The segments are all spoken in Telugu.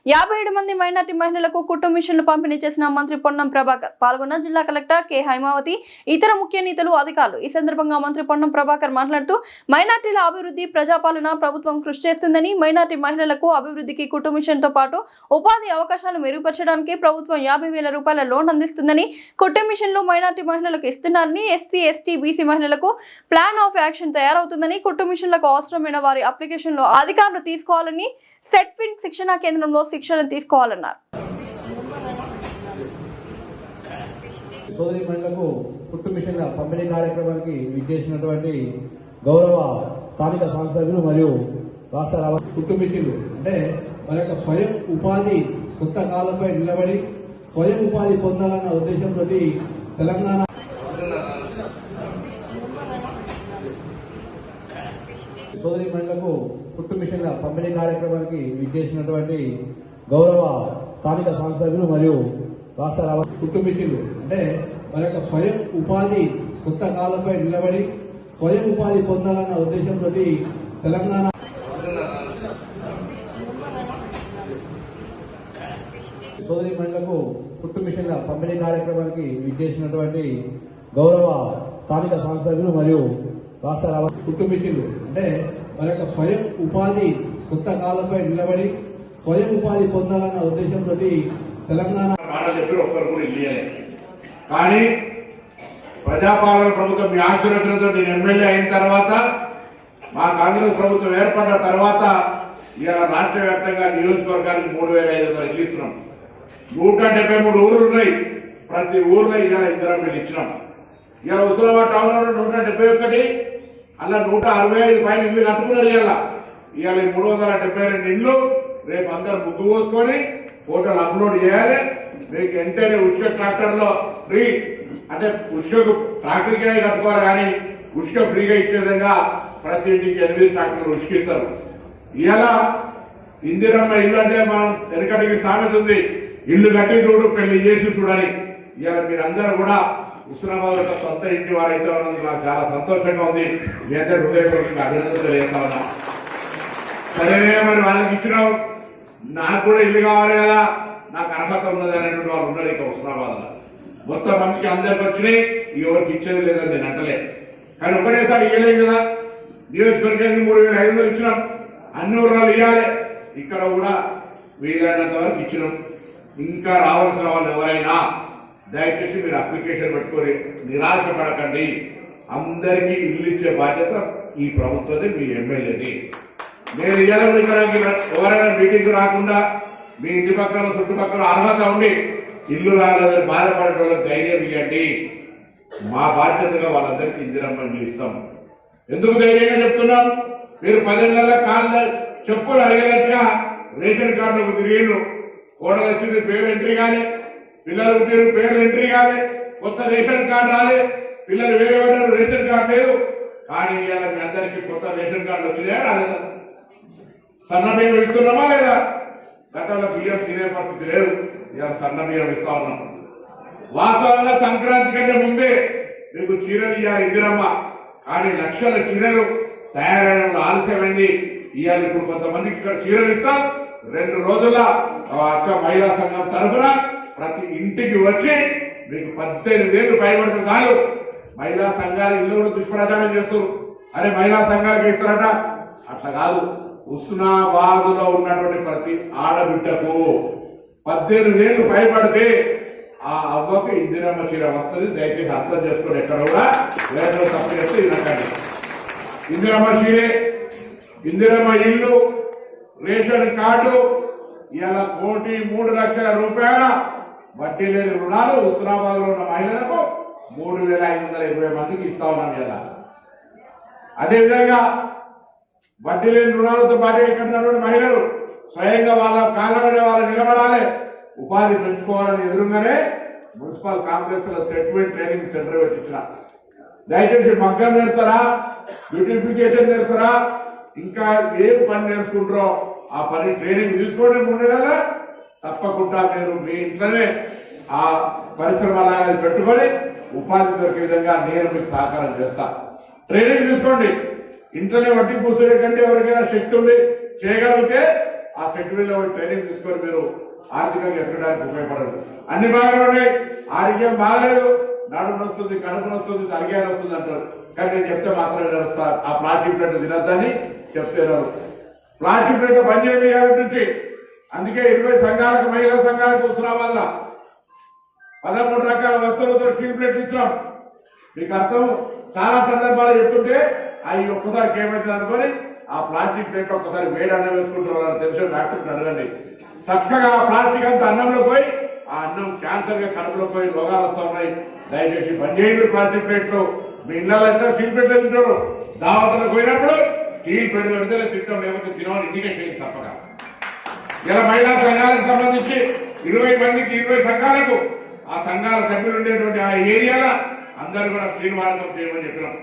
57 మంది మైనార్టీ మహిళలకు కుటుంబ మిషన్లు పంపిణీ చేసిన మంత్రి పొన్నం ప్రభాకర్ పాల్గొన్న జిల్లా కలెక్టర్ కె హైమావతి ఇతర ముఖ్య నేతలు అధికారులు. ఈ సందర్భంగా మంత్రి పొన్నం ప్రభాకర్ మాట్లాడుతూ మైనార్టీల అభివృద్ధి ప్రజాపాలన ప్రభుత్వం కృషి చేస్తుందని, మైనార్టీ మహిళలకు అభివృద్ధికి కుటుంబ మిషన్ తో పాటు ఉపాధి అవకాశాలు మెరుగుపరచడానికి ప్రభుత్వం 50,000 రూపాయల లోన్ అందిస్తుందని, కుటుంబ మిషన్లు మైనార్టీ మహిళలకు ఇస్తున్నారని, ఎస్సీ ఎస్టీ బీసీ మహిళలకు ప్లాన్ ఆఫ్ యాక్షన్ తయారవుతుందని, కుటుంబ మిషన్లకు అవసరమైన వారి అప్లికేషన్లు అధికారులు తీసుకోవాలని, సెట్ఫిన్ శిక్షణా కేంద్రంలో శిక్షణ తీసుకోవాలన్నారు. సోదరి మహిళలకు కుటుంబ మిషన్ల పంపిణీ కార్యక్రమానికి విచ్చేసినటువంటి గౌరవ స్థానిక సంస్థలు మరియు రాష్ట్ర కుటుంబ మిషన్లు అంటే మన యొక్క స్వయం ఉపాధి సొంత కాలంపై నిలబడి స్వయం ఉపాధి పొందాలన్న ఉద్దేశంతో తెలంగాణ సోదరి మహిళలకు కుటుంబ మిషన్ల పంపిణీ కార్యక్రమానికి విచ్చేసినటువంటి గౌరవ స్థానిక సంస్థలు మరియు రాష్ట్ర కుటుంబ మిషన్లు అంటే మన యొక్క స్వయం ఉపాధి సొంత కాలంపై నిలబడి స్వయం ఉపాధి పొందాలన్న ఉద్దేశంతో తెలంగాణ సోదరి మహిళలకు కుటుంబ మిషన్ల పంపిణీ కార్యక్రమానికి విచ్చేసినటువంటి గౌరవ స్థానిక సంస్థలు మరియు రాష్ట్ర కుటుంబ మిషన్లు అంటే మన యొక్క స్వయం ఉపాధి సొంత కాలంపై నిలబడి స్వయం ఉపాధి పొందాలన్న ఉద్దేశంతో తెలంగాణ ఒక్కరు కూడా ఇయ్యలేదు. కానీ ప్రజాపాలన ప్రభుత్వం మీ ఆశీర్వచనంతో నేను ఎమ్మెల్యే అయిన తర్వాత, మా కాంగ్రెస్ ప్రభుత్వం ఏర్పడ్డ తర్వాత ఇవాళ రాష్ట్ర వ్యాప్తంగా నియోజకవర్గానికి 3,500 ఇల్లు ఇస్తున్నాం. 173 ఊర్లు ఉన్నాయి. ప్రతి ఊర్లో ఇవాళ ఇందిరమ్మ ఇల్లు ఇచ్చినాం. ఇవాళ హుస్నాబాద్ టౌన్ లో 171, అలా 165 పైన ఇల్లు కట్టుకున్నారు. ఇవాళ 372 ఇల్లు రేపు అందరు ముగ్గు పోసుకొని ఫోటోలు అప్లోడ్ చేయాలి. మీకు వెంటనే ఉచిత ట్రాక్టర్లో ఫ్రీ, అంటే ఉచిత ట్రాక్టర్ కిరాయి కట్టుకోవాలి, కానీ ఉచిత ఫ్రీగా ఇచ్చే విధంగా ప్రతి ఇంటికి 8 ట్రాక్టర్లు ఉచికిస్తారు. ఇలా ఇందిరమ్మ ఇల్లు అంటే మనం వెనకటికి సామెత ఉంది, ఇల్లు కట్టి చూడు పెళ్లి చేసి చూడాలి. ఇవాళ మీరందరూ కూడా హుస్నాబాద్ యొక్క సొంత ఇంటి వారైతే ఉన్నందుకు నాకు చాలా సంతోషంగా ఉంది. మీ అందరూ హృదయపూర్వకంగా అభినందనలు తెలియజేస్తా ఉన్నా. సరే మరి వాళ్ళకి ఇచ్చినావు, నాకు కూడా ఇల్లు కావాలి కదా, నాకు అర్హత ఉన్నది అనేటువంటి వాళ్ళు ఉన్నారు ఇక హుస్నాబాద్ లో. మొత్తం మందికి అందరికి వచ్చినాయి, ఎవరికి ఇచ్చేది లేదని నేను అంటలే. కానీ ఒకటేసారి ఇవ్వలేం కదా. నియోజకవర్గానికి 3,500 ఇచ్చినాం, అన్ని ఊర్లు ఇవ్వాలి. ఇక్కడ కూడా వీలైనంత వరకు ఇచ్చినాం. ఇంకా రావాల్సిన వాళ్ళు ఎవరైనా దయచేసి మీరు అప్లికేషన్ పెట్టుకొని నిరాశ పడకండి. అందరికీ ఇల్లు ఇచ్చే బాధ్యత ఈ ప్రభుత్వది, మీ ఎమ్మెల్యేది. నేను ఇవ్వాలి ఇక్కడ ఎవరైనా మీటింగ్ రాకుండా మీ ఇంటి పక్కన చుట్టుపక్కల అర్హత ఉండి ఇల్లు రాలేదని బాధపడే వాళ్ళకి ధైర్యం ఇవ్వండి. మా బాధ్యతగా వాళ్ళందరికీ ఇందిరమ్మ ఇల్లు ఇస్తాం. ఎందుకు ధైర్యంగా చెప్తున్నాం? మీరు 10 నెలల కాళ్ళ చెప్పులు అడిగేటట్టుగా రేషన్ కార్డులకు తిరిగిరు. కోడలు వచ్చింది, పేరు ఎంట్రీ కాలే. పిల్లలు పుట్టిరు, పేర్లు ఎంట్రీ కాలే. కొత్త రేషన్ కార్డు రాలే. పిల్లలు వేరే పడ్డారు, రేషన్ కార్డు లేదు. కానీ ఇవాళ మీ అందరికీ కొత్త రేషన్ కార్డులు వచ్చినాయా రాలేదా? సన్న బియ్యం ఇస్తున్నామా లేదా? గతంలో బియ్యం తినే పరిస్థితి లేదు, ఇవాళ సన్న బియ్యం ఇస్తా ఉన్నాం. వాస్తవంగా సంక్రాంతి కంటే ముందే మీకు చీరలు ఇవ్వాలి ఇందిరమ్మ, కానీ లక్షల చీరలు తయారైన ఆలస్యమైంది. ఇవాళ ఇప్పుడు కొంతమందికి ఇక్కడ చీరలు ఇస్తాం. 2 రోజుల్లో అక్క మహిళా సంఘం తరఫున ప్రతి ఇంటికి వచ్చి మీకు 18 ఏళ్ళు పైబడితే చాలు. మహిళా సంఘాలు ఇల్లు కూడా దుష్ప్రచారం చేస్తారు. అరే మహిళా సంఘాలకి ఇస్తారట, అట్లా కాదు. హుస్నాబాద్ లో ఉన్నటువంటి ప్రతి ఆడబిడ్డకు 18 ఏళ్ళు పైబడితే ఆ అవ్వకు ఇందిరమ్మ చీర వస్తుంది. దయచేసి అర్థం చేసుకోండి. ఎక్కడ కూడా వేరే తప్పు చేస్తే వినకండి. ఇందిరమ్మ చీరే, ఇందిరమ్మ ఇల్లు, రేషన్ కార్డు, ఇలా 1,03,00,000 రూపాయల వడ్డీ లేని రుణాలు హుస్నాబాద్ లో ఉన్న మహిళలకు 3,520 మందికి ఇస్తా ఉన్నాం. ఇలా అదేవిధంగా వడ్డీ లేని రుణాలతో పాటు ఇక్కడ మహిళలు స్వయంగా వాళ్ళ కాళ్ళ మీద వాళ్ళు నిలబడాలి, ఉపాధి పెంచుకోవాలని ఎదురుగానే మున్సిపల్ కాంప్లెక్స్ లో సెటిల్మెంట్ ట్రైనింగ్ సెంటర్ పెట్టించిన. దయచేసి మగ్గం నేర్తారా, బ్యూటిఫికేషన్ నేర్తారా, ఇంకా ఏం పని నేర్చుకుంటారో ఆ పని ట్రైనింగ్ తీసుకోండి. 3 నెలల తప్పకుండా మీరు మీ ఇంట్లోనే ఆ పరిశ్రమ లాగా పెట్టుకొని ఉపాధి దొరికే విధంగా నేను మీకు సహకారం చేస్తా. ట్రైనింగ్ తీసుకోండి. ఇంట్లోనే వడ్డీ కూర్చొని కంటే ఎవరికైనా శక్తి ఉండి చేయగలిగితే ఆ సెక్యూరిటీలో ట్రైనింగ్ తీసుకొని మీరు ఆర్థికంగా ఎక్కడానికి ఉపయోగపడదు. అన్ని బాగానే ఉన్నాయి, ఆరోగ్యం బాగాలేదు, నడుము వస్తుంది, కడుపు వస్తుంది, తలకాయ వస్తుంది అంటారు. కానీ నేను చెప్తే మాత్రం నడుస్తారు. ఆ ప్లాస్టిక్ ప్లేట్ తినద్దని చెప్తున్నారు. ప్లాస్టిక్ ప్లేట్ బంద్ చేయాలి నుంచి. అందుకే 20 సంఘాలకు, మహిళా సంఘాలకు హుస్నాబాద్ 13 రకాల వస్తువులతో స్టీల్ ప్లేట్ ఇచ్చినాం. మీకు అర్థం చాలా సందర్భాలు చెప్తుంటే అవి ఒక్కసారి ఏమైతుంది అనుకొని ఆ ప్లాస్టిక్ ప్లేట్ ఒక్కసారి వేడి అన్నం వేసుకుంటారు. తెలిసిన డాక్టర్ అడగండి. చక్కగా ఆ ప్లాస్టిక్ అంతా అన్నంలో పోయి ఆ అన్నం క్యాన్సర్ గా కడుపులో పోయి రోగాలు వస్తూ ఉన్నాయి. దయచేసి బంద్ చేయండి ప్లాస్టిక్ ప్లేట్లు. మీ ఇళ్ళలో స్టీల్ ప్లేట్లు తింటారు. దావతలకు పోయినప్పుడు స్టీల్ ప్లేట్ పెడితే తింటాం, లేకపోతే తినమని ఇండికేట్ చేయండి తప్పగా. ఇలా మహిళా సంఘాలకు సంబంధించి 20 మందికి 20 సంఘాలకు ఆ సంఘాల సభ్యులు ఉండేటువంటి ఆ ఏరియాలో అందరూ కూడా స్టీల్ వాడకం చేయమని చెప్పినాం.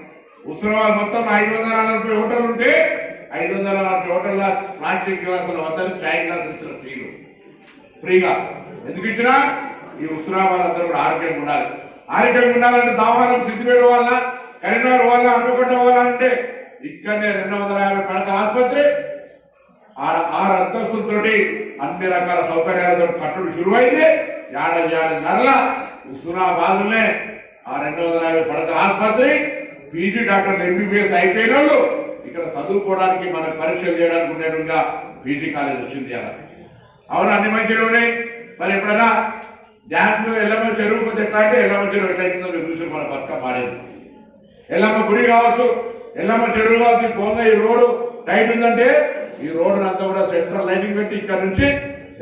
హుస్నాబాద్ మొత్తం 540 హోటల్ ఉంటే 540 హోటల్లో ప్లాస్టిక్ గ్లాసుల వద్దని చాయ్ గ్లాసులు ఇచ్చిన స్టీలు ఫ్రీగా. ఎందుకు ఇచ్చినా ఈ హుస్నాబాద్ అందరూ కూడా ఆరోగ్యంగా ఉండాలి. ఆరోగ్యంగా ఉండాలంటే దావారం సిద్దిపేట వాళ్ళ, కరీంనగర్ వాళ్ళ, హన్మకొండ వాళ్ళ అంటే ఇక్కడనే 250 పడకల ఆసుపత్రి, 6 అంతస్తులతోటి అన్ని రకాల సౌకర్యాలతో కట్టడం శురువైంది. ఏడాది నెలల హుస్నాబాద్నే ఆ 250 పడకల ఆసుపత్రి, పీజీ డాక్టర్లు ఎంబీబీఎస్ అయిపోయిన వాళ్ళు ఇక్కడ చదువుకోవడానికి, మనకు పరీక్షలు చేయడానికి ఉండేట్టుగా పీజీ కాలేజ్ వచ్చింది. అలా అవును, అన్ని మంచిగా ఉన్నాయి. మరి ఎప్పుడైనా డ్యామ్ ఎల్లమ్మ చెరువు పోతే ఎట్లా అంటే ఎల్లమ్మ చెరువు ఎట్లయితుందో మీరు చూసి మన బతుక మారేది. ఎల్లమ్మ గుడి కావచ్చు, ఎల్లమ్మ చెరువు కావచ్చు, పోగా ఈ రోడ్డు టైట్ ఉందంటే ఈ రోడ్డు అంతా కూడా సెంట్రల్ లైటింగ్ పెట్టి ఇక్కడ నుంచి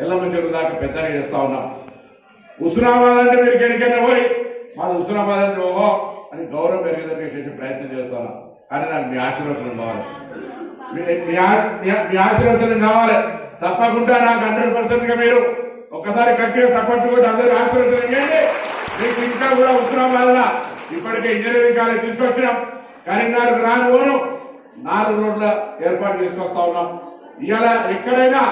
ఎల్లమ్మ చెరువు దాకా పెద్దగా చేస్తా ఉన్నాం. హుస్నాబాద్ అంటే మీరు ఎక్కడికైనా పోయి మాది హుస్నాబాద్ అంటే ఓహో అని గౌరవం పెరిగేదానికి చేసే ప్రయత్నం చేస్తున్నాం. కానీ నాకు మీ ఆశీర్వచనం కావాలి, మీ ఆశీర్వచనం కావాలి. తప్పకుండా నాకు 100% మీరు ఒక్కసారి గట్టిగా తప్పట్టు కూడా అందరూ ఆశీర్వచనం చేయండి. మీకు ఇంకా కూడా హుస్నాబాద్ ఇప్పటికే ఇంజనీరింగ్ కాలేజ్ తీసుకొచ్చినాం. కరీంనగర్ రాను 4 రోడ్ల ఏర్పాటు చేసుకొస్తా ఉన్నాం. ఇవాళ ఎక్కడైనా